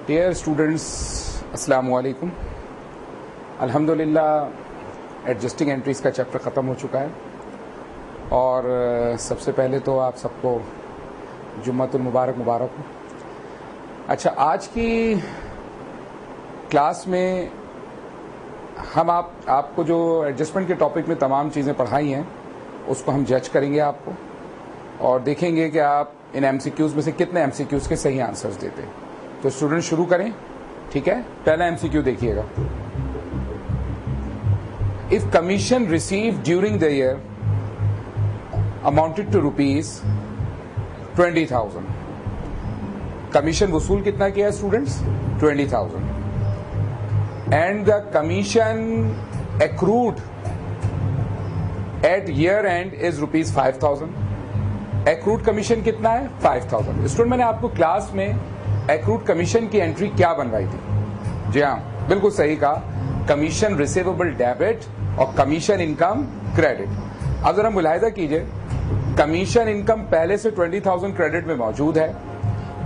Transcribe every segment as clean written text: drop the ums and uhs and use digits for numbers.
Dear students, अस्सलाम वालेकुम। अल्हम्दुलिल्लाह एडजस्टिंग एंट्रीज का चैप्टर ख़त्म हो चुका है और सबसे पहले तो आप सबको जुम्मतुल मुबारक मुबारक हो। अच्छा, आज की क्लास में हम आपको जो एडजस्टमेंट के टॉपिक में तमाम चीज़ें पढ़ाई हैं उसको हम जज करेंगे आपको और देखेंगे कि आप इन एमसीक्यूज़ में से कितने एमसीक्यूज़ के सही आंसर्स देते हैं। तो स्टूडेंट शुरू करें, ठीक है। पहला एमसीक्यू देखिएगा। If commission receive during the year amounted to ₹20,000, commission वसूल कितना किया है students? 20,000 and the commission accrued at year end is ₹5,000। Accrued commission कितना है? 5,000। स्टूडेंट, मैंने आपको क्लास में एक्रूड कमीशन की एंट्री क्या बनवाई थी? जी हाँ, बिल्कुल सही कहा, कमीशन रिसीवेबल डेबिट और कमीशन इनकम क्रेडिट। अब जरा मुलाहिजा कीजिए, कमीशन इनकम पहले से 20,000 क्रेडिट में मौजूद है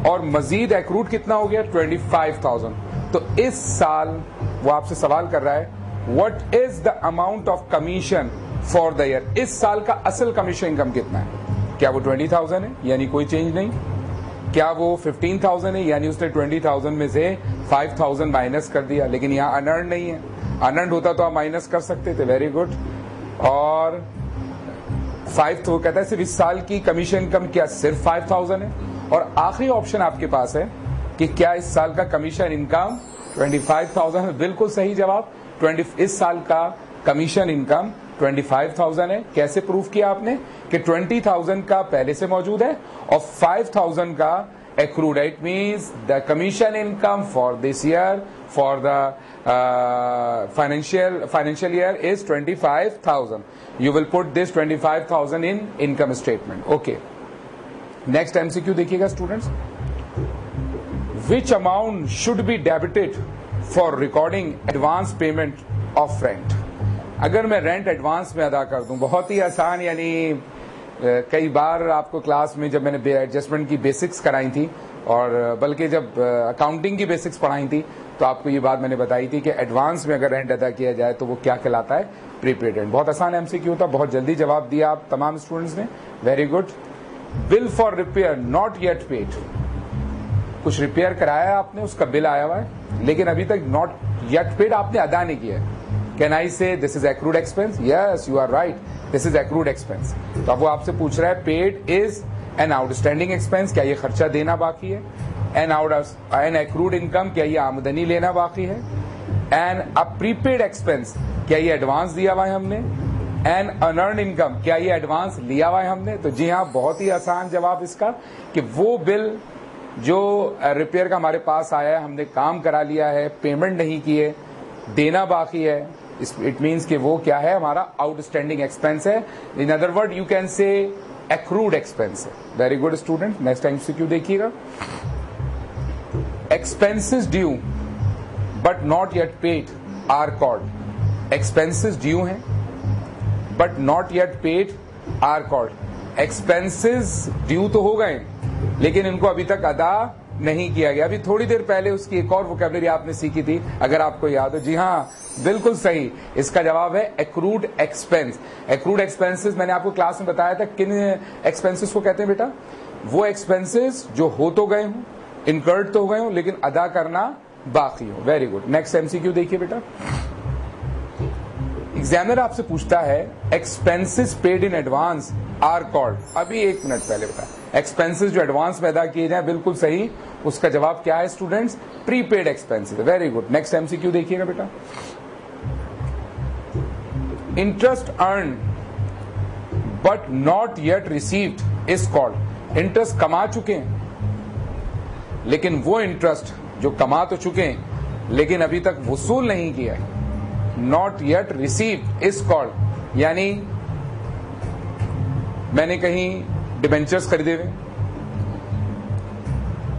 और मजीद एक्रूड कितना हो गया? 25,000। तो इस साल वो आपसे सवाल कर रहा है, what is the amount of commission for the year? इस साल का असल कमीशन इनकम कितना है? क्या वो 20,000 है यानी कोई चेंज नहीं? क्या वो 15,000 है यानी उसने 20,000 में से 5,000 माइनस कर दिया? लेकिन यहाँ अनअर्न नहीं है, अनअर्न होता तो आप माइनस कर सकते थे। Very good. और 5 तो कहता है सिर्फ इस साल की कमीशन इनकम क्या सिर्फ 5,000 है? और आखिरी ऑप्शन आपके पास है कि क्या इस साल का कमीशन इनकम 25,000 है? बिल्कुल सही जवाब। इस साल का कमीशन इनकम 25,000 है। कैसे प्रूफ किया आपने कि 20,000 का पहले से मौजूद है और 5,000 का एक्रूड है। It means the commission income for this year for the financial year is 25,000। You will put this 25,000 in income statement. Okay, next MCQ देखिएगा students. Which amount should be debited for recording advance payment of rent? अगर मैं rent advance में अदा कर दूं, बहुत ही आसान, यानी कई बार आपको क्लास में जब मैंने एडजस्टमेंट की बेसिक्स कराई थी और बल्कि जब अकाउंटिंग की बेसिक्स पढ़ाई थी तो आपको ये बात मैंने बताई थी कि एडवांस में अगर रेंट अदा किया जाए तो वो क्या कहलाता है? Prepaid rent. बहुत आसान एमसीक्यू था, बहुत जल्दी जवाब दिया आप तमाम स्टूडेंट्स ने। Very good. Bill for repair not yet paid, कुछ रिपेयर कराया आपने, उसका बिल आया हुआ है लेकिन अभी तक नॉट येट पेड आपने अदा नहीं किया है। Can I say this is accrued expense? Yes, you are right. This is accrued expense. तो अब वो आपसे पूछ रहा है paid is an outstanding expense, क्या ये खर्चा देना बाकी है? An accrued income, क्या ये आमदनी लेना बाकी है? And a prepaid expense, क्या ये एडवांस दिया हुआ है हमने? And unearned income, क्या ये एडवांस लिया हुआ है हमने? तो जी हाँ, बहुत ही आसान जवाब इसका कि वो बिल जो रिपेयर का हमारे पास आया है, हमने काम करा लिया है, पेमेंट नहीं किए, देना बाकी है, इट मीन्स कि वो क्या है? हमारा आउटस्टैंडिंग एक्सपेंस है। In other word you can say accrued expense है। Very good student. Next MCQ देखिएगा। Expenses due but not yet paid are called. Expenses due हैं but not yet paid are called. Expenses due तो हो गए लेकिन इनको अभी तक अदा नहीं किया गया। अभी थोड़ी देर पहले उसकी एक और वोकैबुलरी आपने सीखी थी, अगर आपको याद हो। जी हाँ, बिल्कुल सही, इसका जवाब है एक्रूड एक्सपेंस। एक्रूड एक्सपेंसेस मैंने आपको क्लास में बताया था किन एक्सपेंसेस को कहते हैं बेटा? वो एक्सपेंसेस जो हो तो गए हों, इनकर्ड तो हो गए हों लेकिन अदा करना बाकी हो। Very good. नेक्स्ट एमसीक्यू देखिए बेटा। एग्जामिनर आपसे पूछता है expenses paid in advance are called. अभी एक मिनट पहले बताया, एक्सपेंसेस जो एडवांस में अदा किए जाए, बिल्कुल सही, उसका जवाब क्या है students? Prepaid expenses. Very good. Next MCQ देखिएगा बेटा। Interest earn but not yet received is called. Interest कमा चुके हैं लेकिन वो इंटरेस्ट जो कमा तो चुके हैं लेकिन अभी तक वसूल नहीं किया है, not yet received is called. यानी मैंने कहीं डिबेंचर्स खरीदे हुए,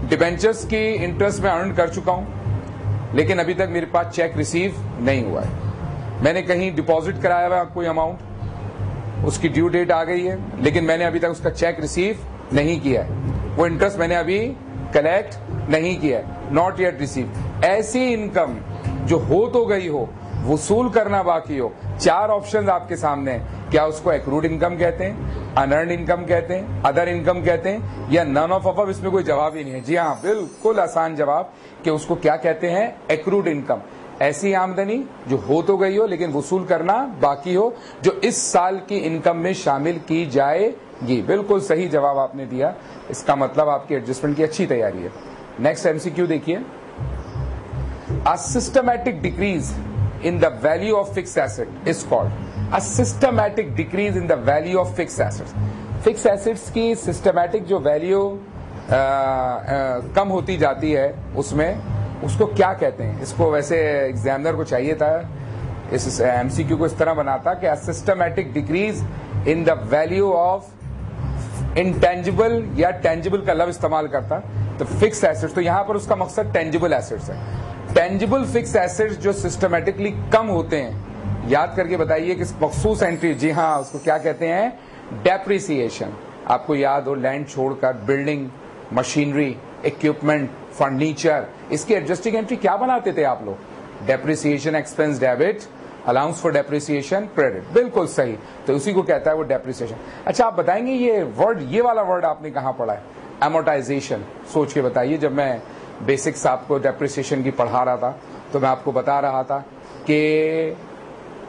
डिबेंचर्स की इंटरेस्ट में अर्न कर चुका हूं लेकिन अभी तक मेरे पास चेक रिसीव नहीं हुआ है। मैंने कहीं डिपॉजिट कराया हुआ कोई अमाउंट, उसकी ड्यू डेट आ गई है लेकिन मैंने अभी तक उसका चेक रिसीव नहीं किया है, वो इंटरेस्ट मैंने अभी कलेक्ट नहीं किया, नॉट येट रिसीव। ऐसी इनकम जो हो तो गई हो, वसूल करना बाकी हो, चार ऑप्शंस आपके सामने हैं। क्या उसको एक्रूड इनकम कहते हैं, अनअर्न्ड इनकम कहते हैं, अदर इनकम कहते हैं, या नन ऑफ अबव? इसमें कोई जवाब ही नहीं है। जी हाँ, बिल्कुल आसान जवाब कि उसको क्या कहते हैं, एक्रूड इनकम। ऐसी आमदनी जो हो तो गई हो लेकिन वसूल करना बाकी हो, जो इस साल की इनकम में शामिल की जाएगी। बिल्कुल सही जवाब आपने दिया। इसका मतलब आपकी एडजस्टमेंट की अच्छी तैयारी है। नेक्स्ट एमसीक्यू देखिए, a systematic decrease in the value of fixed asset is called a systematic decrease in the value of fixed assets. Fixed assets की systematic जो value कम होती जाती है उसमें, उसको क्या कहते हैं? इसको वैसे एग्जामिनर को चाहिए था इस एमसीक्यू को इस तरह बनाता कि a systematic decrease in the value of intangible या tangible का लफ्ज इस्तेमाल करता तो फिक्स एसेट्स। तो यहां पर उसका मकसद टेंजिबल एसेट्स है। टेंजिबल फिक्स एसेट्स जो सिस्टमेटिकली कम होते हैं, याद करके बताइए कि मखसूस एंट्री, जी हाँ, उसको क्या कहते हैं, डेप्रिसिएशन। आपको याद हो, लैंड छोड़कर बिल्डिंग, मशीनरी, इक्विपमेंट, फर्नीचर, इसकी एडजस्टिंग एंट्री क्या बनाते थे आप लोग? Depreciation expense debit, allowance for depreciation credit. बिल्कुल सही, तो उसी को कहता है वो डेप्रिसिएशन। अच्छा, आप बताएंगे ये वर्ड, ये वाला वर्ड आपने कहां पढ़ा है, एमोर्टाइजेशन? सोच के बताइए। जब मैं बेसिक्स आपको डेप्रिसिएशन की पढ़ा रहा था तो मैं आपको बता रहा था कि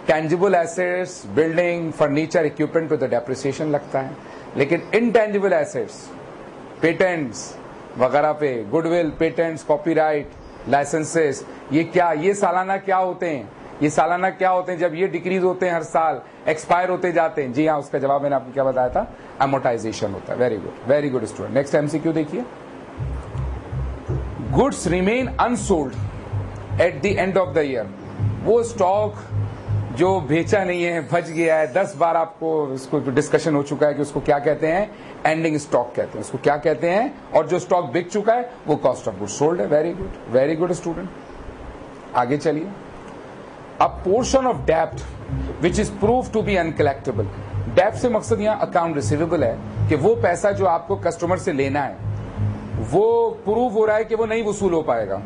tangible assets, building, furniture, equipment पे तो डेप्रिसिएशन लगता है, लेकिन इनटेंजिबल एसेट्स, पेटेंट्स वगैरह पे, गुडविल, पेटेंट्स, कॉपीराइट, लाइसेंसेस, ये क्या, ये सालाना क्या होते हैं? ये सालाना क्या होते हैं जब ये डिक्रीज होते हैं, हर साल एक्सपायर होते जाते हैं? जी हाँ, उसका जवाब मैंने आपको क्या बताया था, एमोर्टाइजेशन होता है। Very good student. Next MCQ देखिए, goods remain unsold at the end of the year. वो स्टॉक जो बेचा नहीं है, बच गया है, 10 बार आपको इसको डिस्कशन हो चुका है कि उसको क्या कहते हैं, एंडिंग स्टॉक कहते हैं, उसको क्या कहते हैं, और जो स्टॉक बिक चुका है वो कॉस्ट ऑफ गुड्स सोल्ड है। Very good student. आगे चलिए, अ पोर्शन ऑफ डेब्ट which is prove to be uncollectable. डेब्ट से मकसद यहां अकाउंट रिसीवेबल है कि वो पैसा जो आपको कस्टमर से लेना है वो प्रूव हो रहा है कि वो नहीं वसूल हो पाएगा,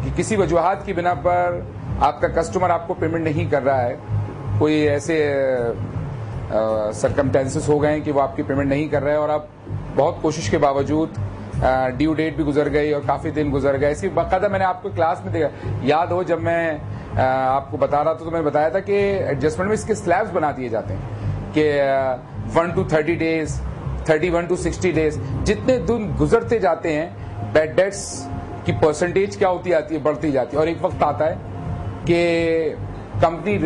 कि किसी वजूहात की बिना पर आपका कस्टमर आपको पेमेंट नहीं कर रहा है, कोई ऐसे सरकमटेंसेस हो गए हैं कि वो आपकी पेमेंट नहीं कर रहा है और आप बहुत कोशिश के बावजूद ड्यू डेट भी गुजर गई और काफी दिन गुजर गए। इसी बाकायदा मैंने आपको क्लास में देखा, याद हो जब मैं आपको बता रहा था तो मैंने बताया था कि एडजस्टमेंट में इसके स्लैब्स बना दिए जाते हैं कि 1 to 30 डेज, 31 to 60 डेज। जितने दिन गुजरते जाते हैं बैड डेट्स की परसेंटेज क्या होती आती है, बढ़ती जाती है, और एक वक्त आता है कि कंपनी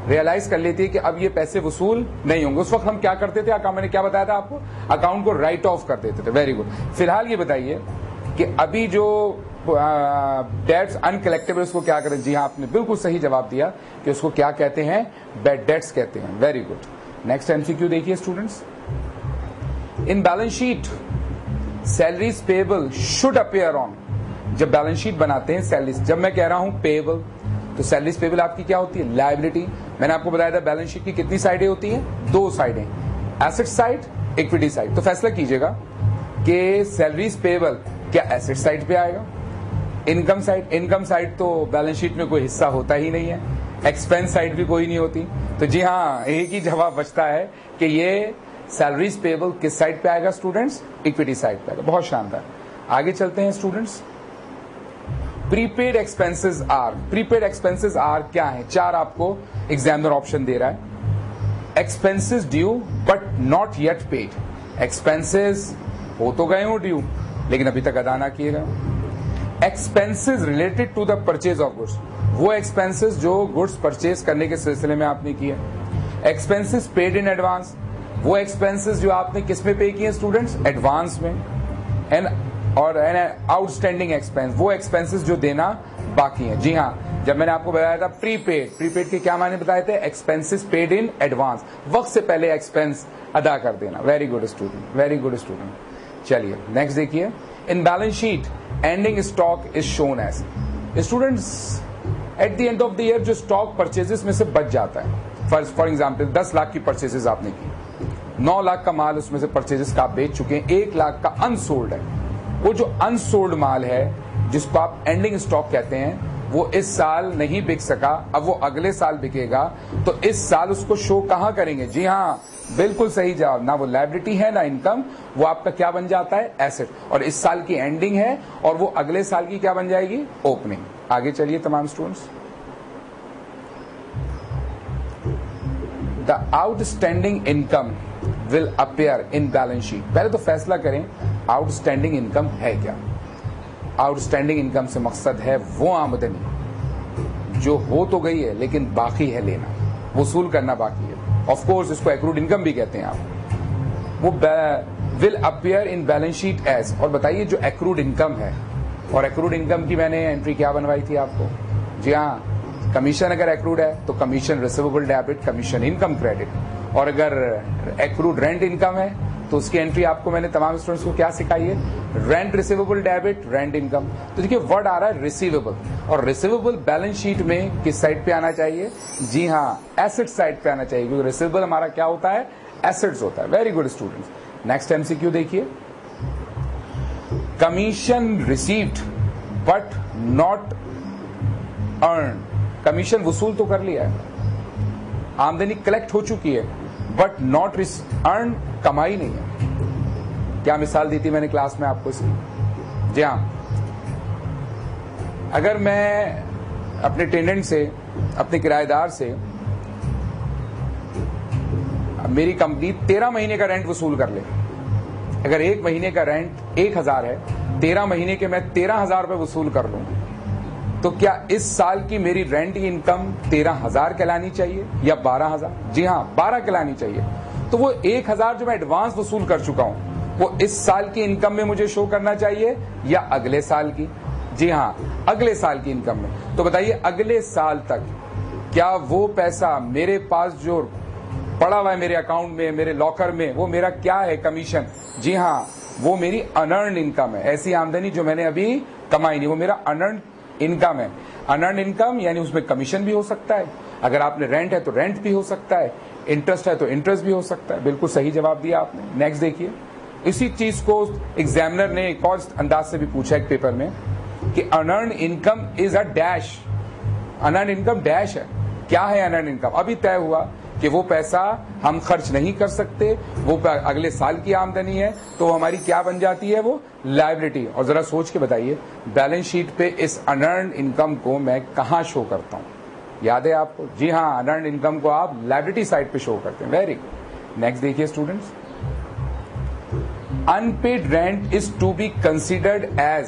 रियलाइज कर लेती है कि अब ये पैसे वसूल नहीं होंगे। उस वक्त हम क्या करते थे, मैंने क्या बताया था आपको, अकाउंट को राइट ऑफ कर देते थे। Very good. फिलहाल ये बताइए कि अभी जो डेट्स अनकलेक्टेबल, उसको क्या करें? जी हाँ, आपने बिल्कुल सही जवाब दिया कि उसको क्या कहते हैं, बैड डेट्स कहते हैं। Very good. नेक्स्ट एमसीक्यू देखिए students, in balance sheet salaries payable should appear on. जब बैलेंस शीट बनाते हैं सैलरीज, जब मैं कह रहा हूं पेएबल तो सैलरीज पेएबल आपकी क्या होती है, लायबिलिटी। मैंने आपको बताया था बैलेंस शीट की कितनी साइडें होती हैं, 2 साइडें, एसेट साइड, इक्विटी साइड। तो फैसला कीजिएगा कि सैलरीज पेएबल क्या एसेट साइड पे आएगा, इनकम साइड? इनकम साइड तो बैलेंस शीट में कोई हिस्सा होता ही नहीं है, एक्सपेंस साइड भी कोई नहीं होती। तो जी हाँ, एक ही जवाब बचता है कि ये सैलरीज पेएबल किस साइड पे आएगा स्टूडेंट्स, इक्विटी साइड पे आएगा। बहुत शानदार। आगे चलते हैं students, prepaid expenses are. Prepaid expenses are क्या है? 4 आपको एग्जामिनर ऑप्शन दे रहा है। Expenses due but not yet paid. Expenses हो तो गए हो ड्यू लेकिन अभी तक अदा ना किए गए। Expenses related to the purchase of goods, वो एक्सपेंसेस जो गुड्स परचेज करने के सिलसिले में आपने किए। एक्सपेंसेस पेड इन एडवांस, वो एक्सपेंसेस जो आपने किस में पे किए स्टूडेंट्स, एडवांस में। एंड और आउटस्टैंडिंग एक्सपेंस, वो एक्सपेंसेस जो देना बाकी है। जी हाँ, जब मैंने आपको बताया था प्रीपेड, प्रीपेड के क्या मायने बताए थे, एक्सपेंसेस पेड इन एडवांस, वक्त से पहले एक्सपेंस अदा कर देना। Very good student, very good student. चलिए नेक्स्ट देखिए, in balance sheet ending stock is shown as. Students at the end of the year जो स्टॉक परचेजेस में से बच जाता है, फॉर एग्जाम्पल 10 लाख की परचेजेस आपने की, 9 लाख का माल उसमें से परचेजेस का आप बेच चुके हैं, 1 लाख का अनसोल्ड है, वो जो अनसोल्ड माल है जिसको आप एंडिंग स्टॉक कहते हैं, वो इस साल नहीं बिक सका, अब वो अगले साल बिकेगा, तो इस साल उसको शो कहां करेंगे? जी हाँ, बिल्कुल सही जवाब। ना वो लायबिलिटी है ना इनकम, वो आपका क्या बन जाता है? एसेट। और इस साल की एंडिंग है और वो अगले साल की क्या बन जाएगी? ओपनिंग। आगे चलिए तमाम students. The outstanding income will appear in balance sheet. पहले तो फैसला करें आउटस्टैंडिंग इनकम है क्या। आउटस्टैंडिंग इनकम से मकसद है वो आमदनी जो हो तो गई है लेकिन बाकी है लेना, वसूल करना बाकी है। ऑफ कोर्स इसको एक्रूड इनकम भी कहते हैं आप। वो will appear in balance sheet as. और बताइए जो एक्रूड इनकम है, और एक्रूड इनकम की मैंने एंट्री क्या बनवाई थी आपको? जी हाँ, कमीशन अगर एक्रूड है तो commission receivable debit, commission income credit. और अगर एक्रूड रेंट इनकम है तो उसकी एंट्री आपको मैंने तमाम स्टूडेंट्स को क्या सिखाई है? Rent receivable debit, rent income. तो देखिए वर्ड आ रहा है रिसीवेबल, और रिसीवेबल बैलेंस शीट में किस साइड पे आना चाहिए? जी हाँ, एसेट साइड पे आना चाहिए, क्योंकि रिसीवेबल हमारा क्या होता है? एसेट्स होता है। Very good students. Next MCQ देखिए, commission received but not earn. Commission वसूल तो कर लिया है, आमदनी कलेक्ट हो चुकी है, बट नॉट अर्न, कमाई नहीं है। क्या मिसाल दी थी मैंने क्लास में आपको इसकी? जी हाँ, अगर मैं अपने टेनेंट से, अपने किराएदार से, मेरी कंपनी 13 महीने का रेंट वसूल कर ले, अगर एक महीने का रेंट 1000 है, 13 महीने के मैं 13,000 रुपए वसूल कर लूं, तो क्या इस साल की मेरी रेंट की इनकम 13,000 कहलानी चाहिए या 12,000? जी हाँ, 12 कहलानी चाहिए। तो वो 1,000 जो मैं एडवांस वसूल कर चुका हूं, वो इस साल की इनकम में मुझे शो करना चाहिए या अगले साल की? जी हाँ, अगले साल की इनकम में। तो बताइए अगले साल तक क्या वो पैसा मेरे पास जो पड़ा हुआ है मेरे अकाउंट में, मेरे लॉकर में, वो मेरा क्या है? कमीशन। जी हाँ, वो मेरी अनअर्न्ड इनकम है। ऐसी आमदनी जो मैंने अभी कमाई नहीं, वो मेरा अनअर्न्ड इनकम है। अनअर्न्ड इनकम यानी उसमें कमीशन भी हो सकता है, अगर आपने रेंट है तो रेंट भी हो सकता है, इंटरेस्ट है तो इंटरेस्ट भी हो सकता है। बिल्कुल सही जवाब दिया आपने। नेक्स्ट देखिए, इसी चीज को एग्जामिनर ने एक और अंदाज से भी पूछा एक पेपर में कि unearned income is a dash. Unearned income dash है। क्या है अनअर्न्ड इनकम? अभी तय हुआ कि वो पैसा हम खर्च नहीं कर सकते, वो अगले साल की आमदनी है, तो हमारी क्या बन जाती है? वो लायबिलिटी। और जरा सोच के बताइए बैलेंस शीट पे इस अनअर्न्ड इनकम को मैं कहां शो करता हूं? याद है आपको? जी हाँ, अनअर्न्ड इनकम को आप लायबिलिटी साइड पे शो करते हैं। Very good. नेक्स्ट देखिए students, unpaid rent is to be considered as.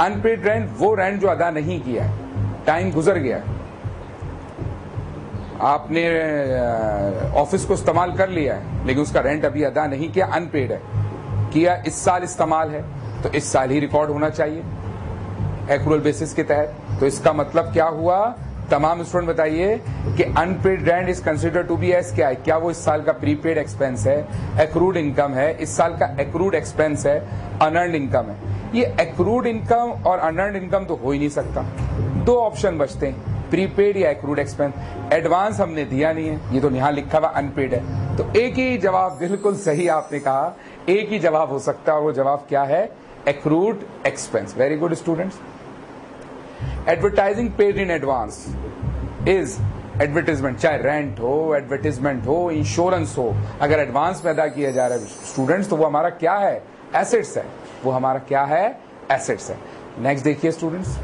Unpaid rent वो रेंट जो अदा नहीं किया है, टाइम गुजर गया है, आपने ऑफिस को इस्तेमाल कर लिया है लेकिन उसका रेंट अभी अदा नहीं किया, अनपेड है, किया इस साल इस्तेमाल है, तो इस साल ही रिकॉर्ड होना चाहिए एक्रूअल बेसिस के तहत। तो इसका मतलब क्या हुआ? तमाम स्टूडेंट बताइए कि unpaid rent is consider to be as क्या है? क्या वो इस साल का प्रीपेड एक्सपेंस है, एक्रूड इनकम है? इस साल का एक्रूड एक्सपेंस है, अनअर्न्ड इनकम है। ये एक्रूड इनकम और अनअर्न्ड इनकम तो हो ही नहीं सकता। दो ऑप्शन बचते हैं, प्रीपेड या एक्रूड एक्सपेंस। एडवांस हमने दिया नहीं है, ये तो यहां लिखा हुआ अनपेड है। तो एक ही जवाब, बिल्कुल सही आपने कहा, एक ही जवाब हो सकता है और वो जवाब क्या है? Accrued expense. Very good students. Advertising paid in advance is advertisement, चाहे रेंट हो, एडवर्टाइजमेंट हो, इंश्योरेंस हो, अगर एडवांस में अदा किया जा रहा है स्टूडेंट्स, तो वो हमारा क्या है? एसेट्स है। वो हमारा क्या है? एसेट्स है। नेक्स्ट देखिए students,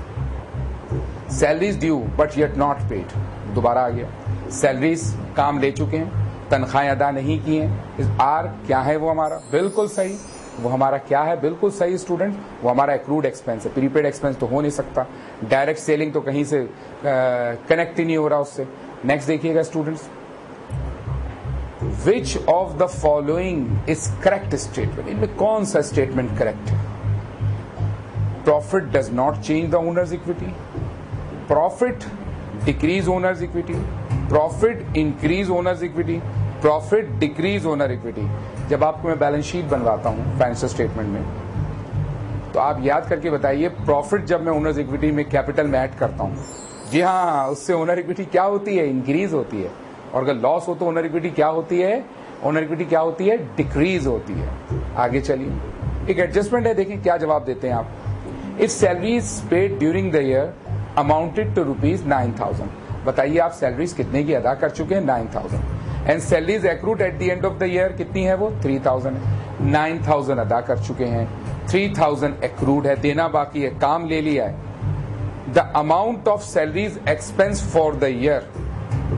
salaries due but yet not paid. दोबारा आ गया, सैलरीज काम ले चुके हैं, तनख्वाहें अदा नहीं की हैं। आर क्या है? वो हमारा बिल्कुल सही, वो हमारा क्या है? बिल्कुल सही स्टूडेंट, वो हमारा एक्रूड एक्सपेंस है। प्रीपेड एक्सपेंस तो हो नहीं सकता, डायरेक्ट सेलिंग तो कहीं से कनेक्ट ही नहीं हो रहा उससे। नेक्स्ट देखिएगा students, which of the following is correct statement? इनमें कौन सा स्टेटमेंट करेक्ट है? Profit does not change the owners equity, profit decrease owners equity, profit increase owners equity, profit decrease owner equity. जब आपको मैं बैलेंस शीट बनवाता हूं financial statement में, तो आप याद करके बताइए, प्रॉफिट जब मैं ओनर्स इक्विटी में कैपिटल में ऐड करता हूं, जी हाँ, उससे ओनर इक्विटी क्या होती है? इंक्रीज होती है। और अगर लॉस हो तो ओनर इक्विटी क्या होती है? ओनर इक्विटी क्या होती है? डिक्रीज होती है। आगे चलिए, एक एडजस्टमेंट है, देखें क्या जवाब देते हैं आप। If salaries paid during the year amounted to ₹9,000, बताइए आप सैलरीज कितने की अदा कर चुके हैं? 9,000। And salaries accrued eight the end of the year कितनी है? वो 3,000 है। 9,000 अदा कर चुके हैं, 3,000 एक्रूड है, देना बाकी है, काम ले लिया है। The amount of salaries expense for the year,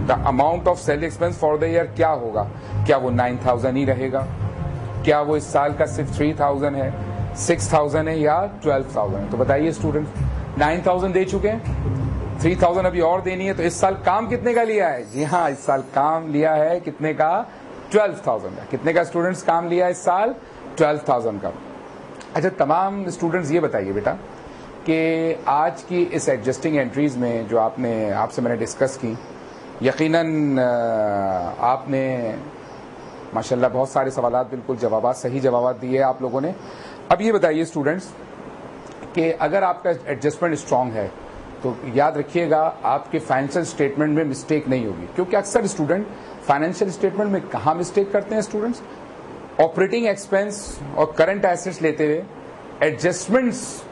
the amount of salary expense for the year क्या होगा? क्या वो 9,000 ही रहेगा? क्या वो इस साल का सिर्फ 3,000 है, 6,000 है या 12,000 है? तो बताइए स्टूडेंट, 9,000 दे चुके हैं, 3,000 अभी और देनी है, तो इस साल काम कितने का लिया है? जी हाँ, इस साल काम लिया है कितने का? 12,000 का। कितने का स्टूडेंट्स काम लिया इस साल? 12,000 का। अच्छा, तमाम स्टूडेंट्स ये बताइए बेटा कि आज की इस एडजस्टिंग एंट्रीज में जो आपसे मैंने डिस्कस की, यकीनन आपने माशाल्लाह बहुत सारे सवालात बिल्कुल सही जवाब दिए आप लोगों ने। अब ये बताइए स्टूडेंट्स कि अगर आपका एडजस्टमेंट स्ट्रांग है तो याद रखिएगा आपके फाइनेंशियल स्टेटमेंट में मिस्टेक नहीं होगी, क्योंकि अक्सर स्टूडेंट फाइनेंशियल स्टेटमेंट में कहाँ मिस्टेक करते हैं स्टूडेंट्स? ऑपरेटिंग एक्सपेंस और करंट एसेट्स लेते हुए एडजस्टमेंट्स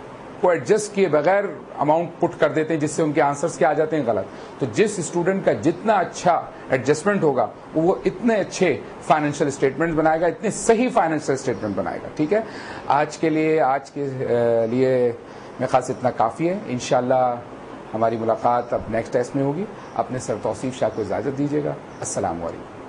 को एडजस्ट किए बगैर अमाउंट पुट कर देते हैं, जिससे उनके आंसर्स क्या आ जाते हैं? गलत। तो जिस स्टूडेंट का जितना अच्छा एडजस्टमेंट होगा वो इतने अच्छे फाइनेंशियल स्टेटमेंट बनाएगा, इतने सही फाइनेंशियल स्टेटमेंट बनाएगा। ठीक है, आज के लिए मेरे ख्याल से इतना काफ़ी है। इंशाल्लाह हमारी मुलाकात अब नेक्स्ट टेस्ट में होगी। अपने सर तौसीफ शाह को इजाज़त दीजिएगा। अस्सलाम वालेकुम।